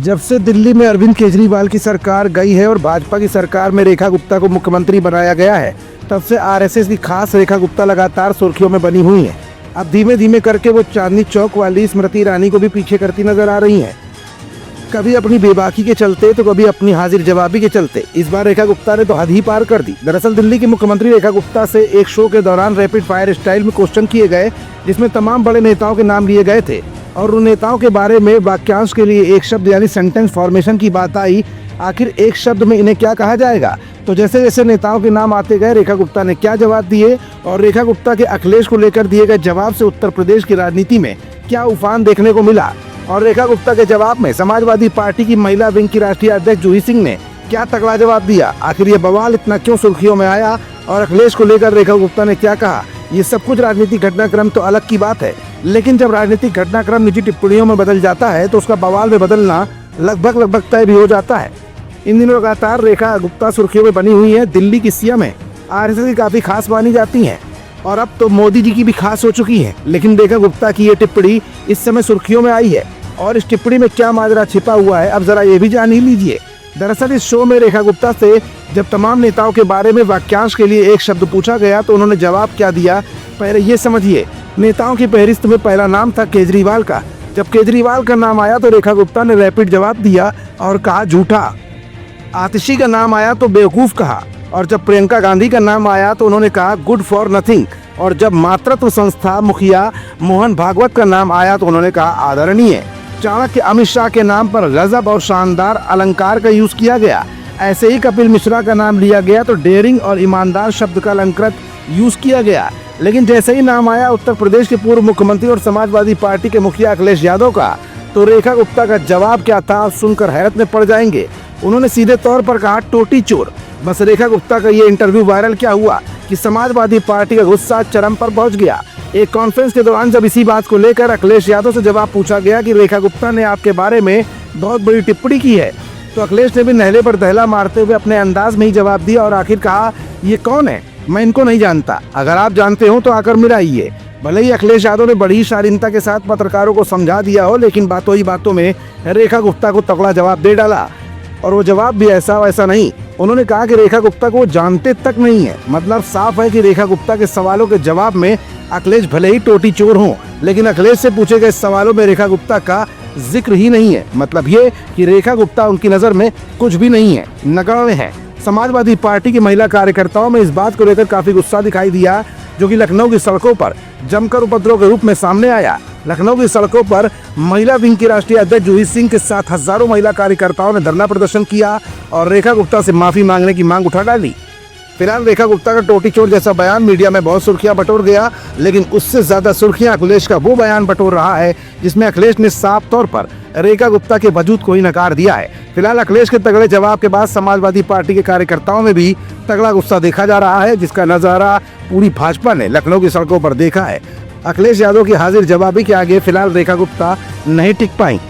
जब से दिल्ली में अरविंद केजरीवाल की सरकार गई है और भाजपा की सरकार में रेखा गुप्ता को मुख्यमंत्री बनाया गया है, तब से आरएसएस की खास रेखा गुप्ता लगातार सुर्खियों में बनी हुई हैं। अब धीमे धीमे करके वो चांदनी चौक वाली स्मृति ईरानी को भी पीछे करती नजर आ रही हैं। कभी अपनी बेबाकी के चलते तो कभी अपनी हाजिर जवाबी के चलते इस बार रेखा गुप्ता ने तो हद ही पार कर दी। दरअसल दिल्ली की मुख्यमंत्री रेखा गुप्ता से एक शो के दौरान रैपिड फायर स्टाइल में क्वेश्चन किए गए, जिसमें तमाम बड़े नेताओं के नाम लिए गए थे और उन नेताओं के बारे में वाक्यांश के लिए एक शब्द यानी सेंटेंस फॉर्मेशन की बात आई। आखिर एक शब्द में इन्हें क्या कहा जाएगा? तो जैसे जैसे नेताओं के नाम आते गए, रेखा गुप्ता ने क्या जवाब दिए और रेखा गुप्ता के अखिलेश को लेकर दिए गए जवाब से उत्तर प्रदेश की राजनीति में क्या उफान देखने को मिला और रेखा गुप्ता के जवाब में समाजवादी पार्टी की महिला विंग की राष्ट्रीय अध्यक्ष जूही सिंह ने क्या तगड़ा जवाब दिया। आखिर ये बवाल इतना क्यों सुर्खियों में आया और अखिलेश को लेकर रेखा गुप्ता ने क्या कहा? ये सब कुछ राजनीतिक घटनाक्रम तो अलग की बात है, लेकिन जब राजनीतिक घटनाक्रम निजी टिप्पणियों में बदल जाता है तो उसका बवाल में बदलना लगभग तय भी हो जाता है। इन दिनों लगातार रेखा गुप्ता सुर्खियों में बनी हुई है। दिल्ली की सीएम है, आरएसएस की काफी खास मानी जाती हैं और अब तो मोदी जी की भी खास हो चुकी है। लेकिन रेखा गुप्ता की ये टिप्पणी इस समय सुर्खियों में आई है और इस टिप्पणी में क्या माजरा छिपा हुआ है, अब जरा ये भी जान ही लीजिए। दरअसल इस शो में रेखा गुप्ता से जब तमाम नेताओं के बारे में वाक्यांश के लिए एक शब्द पूछा गया तो उन्होंने जवाब क्या दिया, पहले ये समझिए। नेताओं की फहरिस्त में पहला नाम था केजरीवाल का। जब केजरीवाल का नाम आया तो रेखा गुप्ता ने रैपिड जवाब दिया और कहा झूठा। आतिशी का नाम आया तो बेवकूफ कहा और जब प्रियंका गांधी का नाम आया तो उन्होंने कहा गुड फॉर नथिंग और जब मातृत्व संस्था मुखिया मोहन भागवत का नाम आया तो उन्होंने कहा आदरणीय। चाणक्य अमित शाह के नाम पर गजब और शानदार अलंकार का यूज किया गया। ऐसे ही कपिल मिश्रा का नाम लिया गया तो डेयरिंग और ईमानदार शब्द का अलंकृत यूज किया गया। लेकिन जैसे ही नाम आया उत्तर प्रदेश के पूर्व मुख्यमंत्री और समाजवादी पार्टी के मुखिया अखिलेश यादव का, तो रेखा गुप्ता का जवाब क्या था आप सुनकर हैरत में पड़ जाएंगे। उन्होंने सीधे तौर पर कहा टोटी चोर। बस रेखा गुप्ता का ये इंटरव्यू वायरल क्या हुआ कि समाजवादी पार्टी का गुस्सा चरम पर पहुंच गया। एक कॉन्फ्रेंस के दौरान जब इसी बात को लेकर अखिलेश यादव से जवाब पूछा गया कि रेखा गुप्ता ने आपके बारे में बहुत बड़ी टिप्पणी की है, तो अखिलेश ने भी नहले पर दहला मारते हुए अपने अंदाज में ही जवाब दिया और आखिर कहा ये कौन है, मैं इनको नहीं जानता, अगर आप जानते हो तो आकर मिलाइए। भले ही अखिलेश यादव ने बड़ी शालीनता के साथ पत्रकारों को समझा दिया हो, लेकिन बातों ही बातों में रेखा गुप्ता को तगड़ा जवाब दे डाला और वो जवाब भी ऐसा वैसा नहीं। उन्होंने कहा कि रेखा गुप्ता को जानते तक नहीं है। मतलब साफ है कि रेखा गुप्ता के सवालों के जवाब में अखिलेश भले ही टोटी चोर हों, लेकिन अखिलेश से पूछे गए सवालों में रेखा गुप्ता का जिक्र ही नहीं है। मतलब ये कि रेखा गुप्ता उनकी नजर में कुछ भी नहीं है, नगण्य है। समाजवादी पार्टी की महिला कार्यकर्ताओं में इस बात को लेकर काफी गुस्सा दिखाई दिया, जो कि लखनऊ की सड़कों पर जमकर उपद्रव के रूप में सामने आया। लखनऊ की सड़कों पर महिला विंग की राष्ट्रीय अध्यक्ष जूही सिंह के साथ हजारों महिला कार्यकर्ताओं ने धरना प्रदर्शन किया और रेखा गुप्ता से माफी मांगने की मांग उठा डाली। फिलहाल रेखा गुप्ता का टोटी चोर जैसा बयान मीडिया में बहुत सुर्खियां बटोर गया, लेकिन उससे ज्यादा सुर्खियां अखिलेश का वो बयान बटोर रहा है जिसमें अखिलेश ने साफ तौर पर रेखा गुप्ता के वजूद को ही नकार दिया है। फिलहाल अखिलेश के तगड़े जवाब के बाद समाजवादी पार्टी के कार्यकर्ताओं में भी तगड़ा गुस्सा देखा जा रहा है, जिसका नजारा पूरी भाजपा ने लखनऊ की सड़कों पर देखा है। अखिलेश यादव की हाजिर जवाबी के आगे फिलहाल रेखा गुप्ता नहीं टिक पाई।